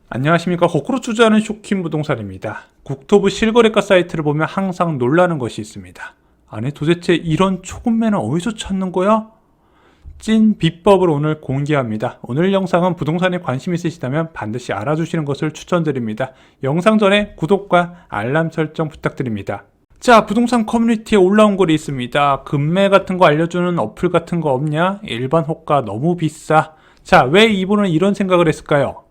안녕하십니까. 거꾸로 투자하는 쇼킹 부동산입니다. 국토부 실거래가 사이트를 보면 항상 놀라는 것이 있습니다. 아니 도대체 이런 초급매는 어디서 찾는 거야? 찐 비법을 오늘 공개합니다. 오늘 영상은 부동산에 관심 있으시다면 반드시 알아주시는 것을 추천드립니다. 영상 전에 구독과 알람 설정 부탁드립니다. 자, 부동산 커뮤니티에 올라온 글이 있습니다. 급매 같은 거 알려주는 어플 같은 거 없냐? 일반 호가 너무 비싸. 자, 왜 이분은 이런 생각을 했을까요?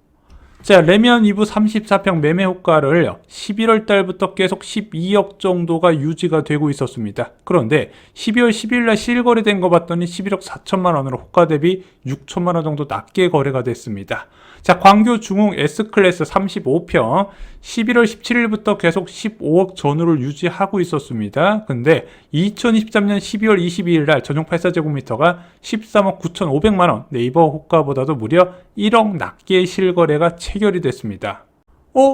자, 레미안 2부 34평 매매 호가를 11월 달부터 계속 12억 정도가 유지가 되고 있었습니다. 그런데 12월 10일 날 실거래된 거 봤더니 11억 4천만 원으로 호가 대비 6천만 원 정도 낮게 거래가 됐습니다. 자, 광교 중흥 S클래스 35평 11월 17일부터 계속 15억 전후를 유지하고 있었습니다. 근데 2023년 12월 22일 날 전용 84제곱미터가 13억 9,500만 원, 네이버 호가보다도 무려 1억 낮게 실거래가 체결이 됐습니다.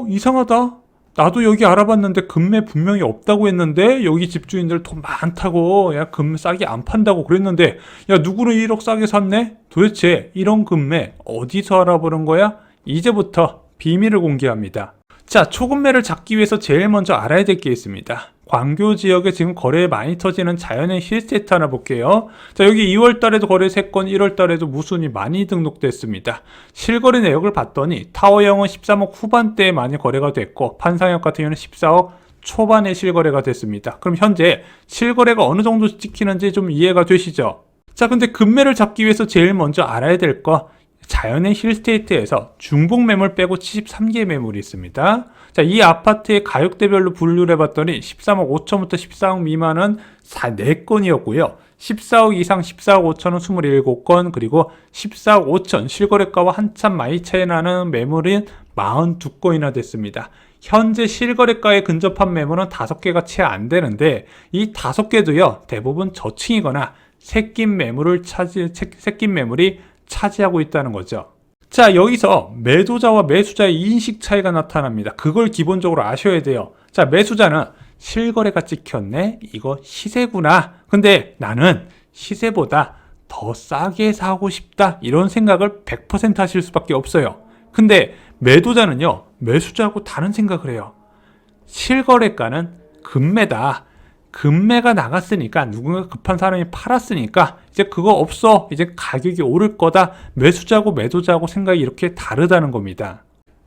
이상하다. 나도 여기 알아봤는데 급매 분명히 없다고 했는데 여기 집주인들 돈 많다고 야 급매 싸게 안 판다고 그랬는데 야 누구는 1억 싸게 샀네? 도대체 이런 급매 어디서 알아보는 거야? 이제부터 비밀을 공개합니다. 자, 초급매를 잡기 위해서 제일 먼저 알아야 될 게 있습니다. 광교 지역에 지금 거래 많이 터지는 자연의 힐스테이트 하나 볼게요. 자, 여기 2월 달에도 거래 3건, 1월 달에도 무순이 많이 등록됐습니다. 실거래 내역을 봤더니 타워형은 13억 후반대에 많이 거래가 됐고 판상형 같은 경우는 14억 초반에 실거래가 됐습니다. 그럼 현재 실거래가 어느 정도 찍히는지 좀 이해가 되시죠? 자, 근데 급매를 잡기 위해서 제일 먼저 알아야 될 거 자연의 힐스테이트에서 중복 매물 빼고 73개 매물이 있습니다. 자, 이 아파트의 가격대별로 분류를 해봤더니 13억 5천부터 14억 미만은 4건이었고요. 14억 이상 14억 5천은 27건, 그리고 14억 5천 실거래가와 한참 많이 차이 나는 매물은 42건이나 됐습니다. 현재 실거래가에 근접한 매물은 5개가 채 안 되는데 이 5개도요 대부분 저층이거나 새낀 매물이 차지하고 있다는 거죠. 자, 여기서 매도자와 매수자의 인식 차이가 나타납니다. 그걸 기본적으로 아셔야 돼요. 자, 매수자는 실거래가 찍혔네? 이거 시세구나. 근데 나는 시세보다 더 싸게 사고 싶다. 이런 생각을 100% 하실 수밖에 없어요. 근데 매도자는요, 매수자하고 다른 생각을 해요. 실거래가는 급매다. 급매가 나갔으니까 누군가 급한 사람이 팔았으니까 이제 그거 없어. 이제 가격이 오를 거다. 매수자하고 매도자하고 생각이 이렇게 다르다는 겁니다.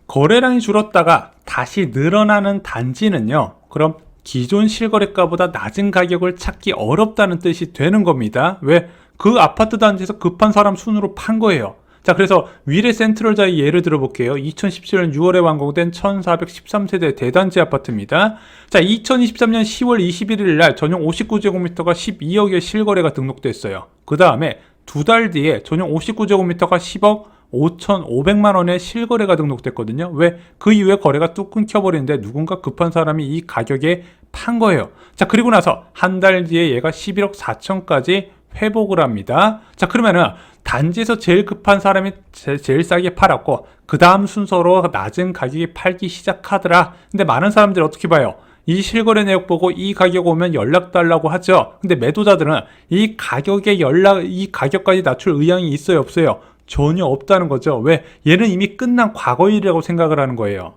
거래량이 줄었다가 다시 늘어나는 단지는요. 그럼 기존 실거래가보다 낮은 가격을 찾기 어렵다는 뜻이 되는 겁니다. 왜? 그 아파트 단지에서 급한 사람 순으로 판 거예요. 자, 그래서 위례 센트럴자의 예를 들어볼게요. 2017년 6월에 완공된 1413세대 대단지 아파트입니다. 자, 2023년 10월 21일 날 전용 59제곱미터가 12억의 실거래가 등록됐어요. 그 다음에 두 달 뒤에 전용 59제곱미터가 10억 5,500만 원의 실거래가 등록됐거든요. 왜? 그 이후에 거래가 뚝 끊겨버리는데 누군가 급한 사람이 이 가격에 판 거예요. 자, 그리고 나서 한 달 뒤에 얘가 11억 4천까지 회복을 합니다. 자, 그러면은 단지에서 제일 급한 사람이 제일 싸게 팔았고 그 다음 순서로 낮은 가격에 팔기 시작하더라. 근데 많은 사람들이 어떻게 봐요? 이 실거래 내역 보고 이 가격 오면 연락 달라고 하죠. 근데 매도자들은 이 가격까지 낮출 의향이 있어요, 없어요? 전혀 없다는 거죠. 왜? 얘는 이미 끝난 과거일이라고 생각을 하는 거예요.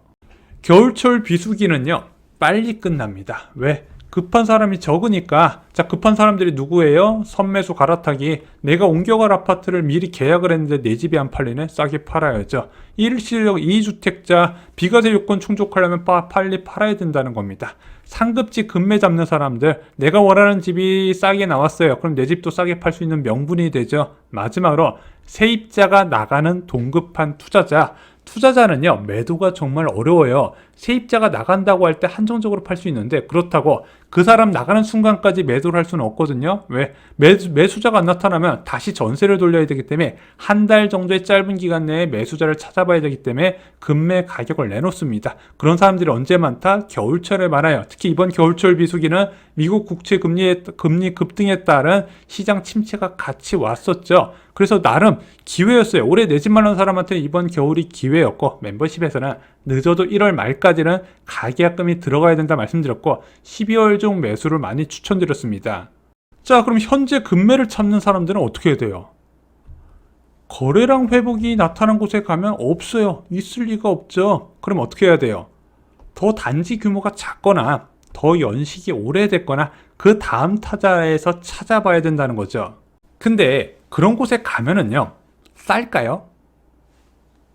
겨울철 비수기는요, 빨리 끝납니다. 왜? 급한 사람이 적으니까. 자, 급한 사람들이 누구예요? 선매수 갈아타기. 내가 옮겨갈 아파트를 미리 계약을 했는데 내 집이 안 팔리네? 싸게 팔아야죠. 일시적 2주택자 비과세 요건 충족하려면 빨리 팔아야 된다는 겁니다. 상급지 급매 잡는 사람들, 내가 원하는 집이 싸게 나왔어요. 그럼 내 집도 싸게 팔 수 있는 명분이 되죠. 마지막으로 세입자가 나가는 동급한 투자자. 투자자는요, 매도가 정말 어려워요. 세입자가 나간다고 할 때 한정적으로 팔 수 있는데 그렇다고 그 사람 나가는 순간까지 매도를 할 수는 없거든요. 왜? 매수자가 안 나타나면 다시 전세를 돌려야 되기 때문에 한 달 정도의 짧은 기간 내에 매수자를 찾아봐야 되기 때문에 급매 가격을 내놓습니다. 그런 사람들이 언제 많다? 겨울철에 많아요. 특히 이번 겨울철 비수기는 미국 국채 금리 급등에 따른 시장 침체가 같이 왔었죠. 그래서 나름 기회였어요. 올해 내 집 마련 사람한테는 이번 겨울이 기회였고, 멤버십에서는 늦어도 1월 말까지는 가계약금이 들어가야 된다 말씀드렸고 12월 중 매수를 많이 추천드렸습니다. 자, 그럼 현재 금매를 찾는 사람들은 어떻게 해야 돼요? 거래량 회복이 나타난 곳에 가면 없어요. 있을 리가 없죠. 그럼 어떻게 해야 돼요? 더 단지 규모가 작거나 더 연식이 오래됐거나 그 다음 타자에서 찾아봐야 된다는 거죠. 근데 그런 곳에 가면은요, 쌀까요?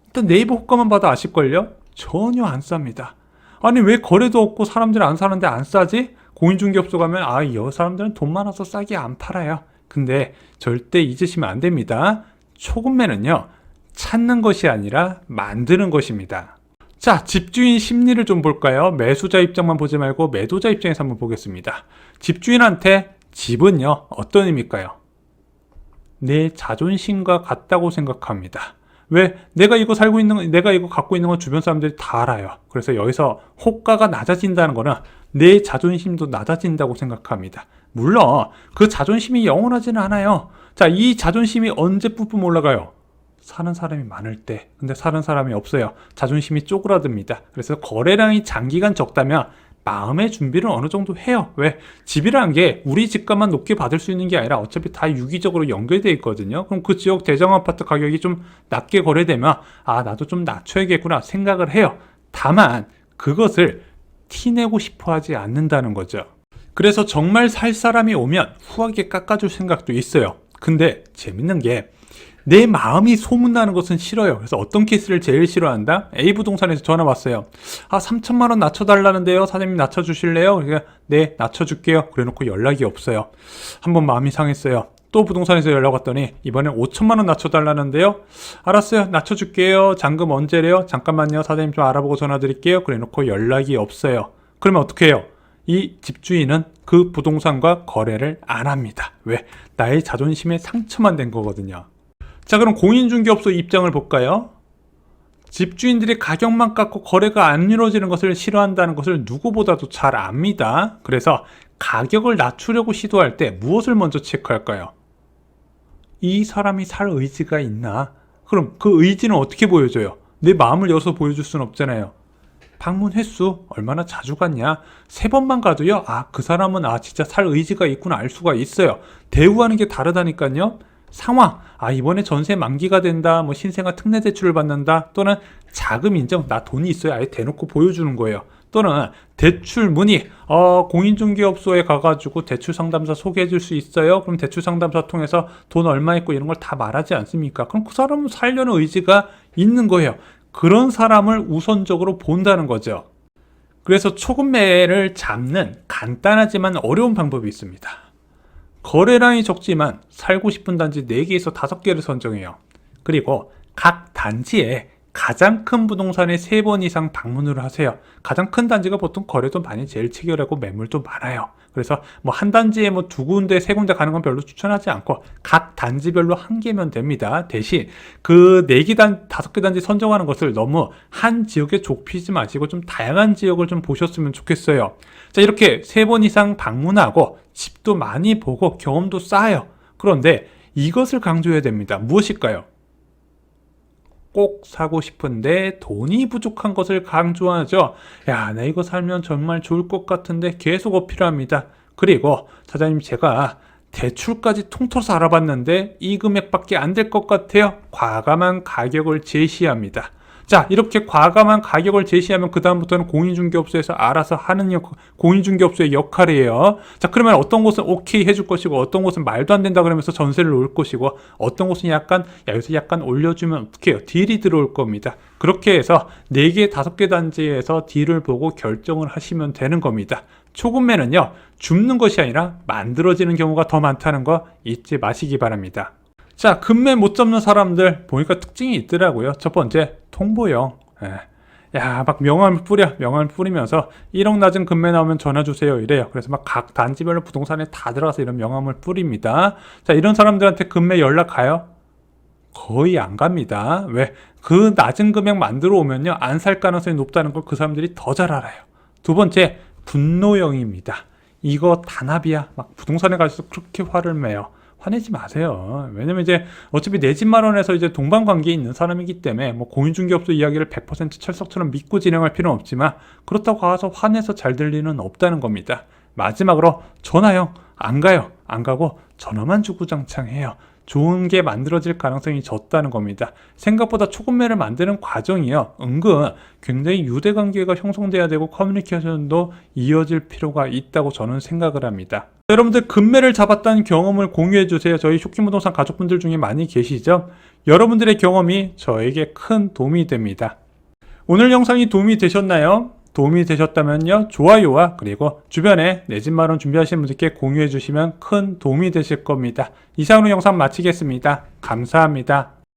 일단 네이버 호가만 봐도 아실걸요? 전혀 안 쌉니다. 아니, 왜 거래도 없고 사람들이 안 사는데 안 싸지? 공인중개업소 가면 이 사람들은 돈 많아서 싸게 안 팔아요. 근데 절대 잊으시면 안 됩니다. 초급매는요, 찾는 것이 아니라 만드는 것입니다. 자, 집주인 심리를 좀 볼까요? 매수자 입장만 보지 말고 매도자 입장에서 한번 보겠습니다. 집주인한테 집은요, 어떤 의미일까요? 내 자존심과 같다고 생각합니다. 왜? 내가 이거 갖고 있는 건 주변 사람들이 다 알아요. 그래서 여기서 호가가 낮아진다는 거는 내 자존심도 낮아진다고 생각합니다. 물론 그 자존심이 영원하지는 않아요. 자, 이 자존심이 언제 뿌뿜 올라가요? 사는 사람이 많을 때. 근데 사는 사람이 없어요. 자존심이 쪼그라듭니다. 그래서 거래량이 장기간 적다면 마음의 준비를 어느 정도 해요. 왜? 집이라는 게 우리 집값만 높게 받을 수 있는 게 아니라 어차피 다 유기적으로 연결되어 있거든요. 그럼 그 지역 대장 아파트 가격이 좀 낮게 거래되면 나도 좀 낮춰야겠구나 생각을 해요. 다만 그것을 티내고 싶어 하지 않는다는 거죠. 그래서 정말 살 사람이 오면 후하게 깎아줄 생각도 있어요. 근데 재밌는 게 내 마음이 소문나는 것은 싫어요. 그래서 어떤 케이스를 제일 싫어한다? A부동산에서 전화 왔어요. 3천만 원 낮춰달라는데요. 사장님 낮춰주실래요? 그러니까 네, 낮춰줄게요. 그래놓고 연락이 없어요. 한번 마음이 상했어요. 또 부동산에서 연락 왔더니 이번엔 5천만 원 낮춰달라는데요. 알았어요. 낮춰줄게요. 잔금 언제래요? 잠깐만요. 사장님 좀 알아보고 전화 드릴게요. 그래놓고 연락이 없어요. 그러면 어떻게 해요? 이 집주인은 그 부동산과 거래를 안 합니다. 왜? 나의 자존심에 상처만 된 거거든요. 자, 그럼 공인중개업소 입장을 볼까요? 집주인들이 가격만 깎고 거래가 안 이루어지는 것을 싫어한다는 것을 누구보다도 잘 압니다. 그래서 가격을 낮추려고 시도할 때 무엇을 먼저 체크할까요? 이 사람이 살 의지가 있나? 그럼 그 의지는 어떻게 보여줘요? 내 마음을 열어서 보여줄 수는 없잖아요. 방문 횟수 얼마나 자주 갔냐? 3번만 가도요, 그 사람은 진짜 살 의지가 있구나 알 수가 있어요. 대우하는 게 다르다니까요. 상황, 이번에 전세 만기가 된다, 신생아 특례 대출을 받는다, 또는 자금 인정, 나 돈이 있어요. 아예 대놓고 보여주는 거예요. 또는 대출 문의, 공인중개업소에 가가지고 대출 상담사 소개해 줄 수 있어요? 그럼 대출 상담사 통해서 돈 얼마 있고 이런 걸 다 말하지 않습니까? 그럼 그 사람은 살려는 의지가 있는 거예요. 그런 사람을 우선적으로 본다는 거죠. 그래서 초급매를 잡는 간단하지만 어려운 방법이 있습니다. 거래량이 적지만 살고 싶은 단지 4개에서 5개를 선정해요. 그리고 각 단지에 가장 큰 부동산에 3번 이상 방문을 하세요. 가장 큰 단지가 보통 거래도 많이 제일 체결하고 매물도 많아요. 그래서 한 단지에 2군데, 3군데 가는 건 별로 추천하지 않고 각 단지별로 1개면 됩니다. 대신 그 4개 5개 단지 선정하는 것을 너무 한 지역에 좁히지 마시고 좀 다양한 지역을 좀 보셨으면 좋겠어요. 자, 이렇게 3번 이상 방문하고 집도 많이 보고 경험도 쌓아요. 그런데 이것을 강조해야 됩니다. 무엇일까요? 꼭 사고 싶은데 돈이 부족한 것을 강조하죠. 나 이거 살면 정말 좋을 것 같은데 계속 어필합니다. 그리고 사장님, 제가 대출까지 통틀어서 알아봤는데 이 금액밖에 안 될 것 같아요. 과감한 가격을 제시합니다. 자, 이렇게 과감한 가격을 제시하면 그 다음부터는 공인중개업소에서 알아서 하는 공인중개업소의 역할이에요. 자, 그러면 어떤 곳은 오케이 해줄 것이고 어떤 곳은 말도 안 된다 그러면서 전세를 놓을 것이고 어떤 곳은 여기서 약간 올려주면 어떻게 해요? 딜이 들어올 겁니다. 그렇게 해서 4개, 5개 단지에서 딜을 보고 결정을 하시면 되는 겁니다. 초급매는요, 줍는 것이 아니라 만들어지는 경우가 더 많다는 거 잊지 마시기 바랍니다. 자, 금매 못 잡는 사람들 보니까 특징이 있더라고요. 첫 번째, 통보형. 막 명함을 뿌리면서 1억 낮은 금매 나오면 전화 주세요 이래요. 그래서 막 각 단지별로 부동산에 다 들어가서 이런 명함을 뿌립니다. 자, 이런 사람들한테 금매 연락 가요? 거의 안 갑니다. 왜? 그 낮은 금액 만들어 오면요, 안 살 가능성이 높다는 걸 그 사람들이 더 잘 알아요. 두 번째, 분노형입니다. 이거 단합이야. 막 부동산에 가서 그렇게 화를 내요. 화내지 마세요. 왜냐면 이제 어차피 내 집 마련해서 이제 동반 관계에 있는 사람이기 때문에 공인중개업소 이야기를 100% 철석처럼 믿고 진행할 필요는 없지만 그렇다고 가서 화내서 잘 될 리는 없다는 겁니다. 마지막으로 전화형 안 가요. 안 가고 전화만 주구장창해요. 좋은 게 만들어질 가능성이 적다는 겁니다. 생각보다 초급매를 만드는 과정이요. 은근 굉장히 유대관계가 형성돼야 되고 커뮤니케이션도 이어질 필요가 있다고 저는 생각을 합니다. 여러분들 금매를 잡았다는 경험을 공유해 주세요. 저희 쇼킹부동산 가족분들 중에 많이 계시죠? 여러분들의 경험이 저에게 큰 도움이 됩니다. 오늘 영상이 도움이 되셨나요? 도움이 되셨다면요, 좋아요와 그리고 주변에 내 집 마련 준비하시는 분들께 공유해 주시면 큰 도움이 되실 겁니다. 이상으로 영상 마치겠습니다. 감사합니다.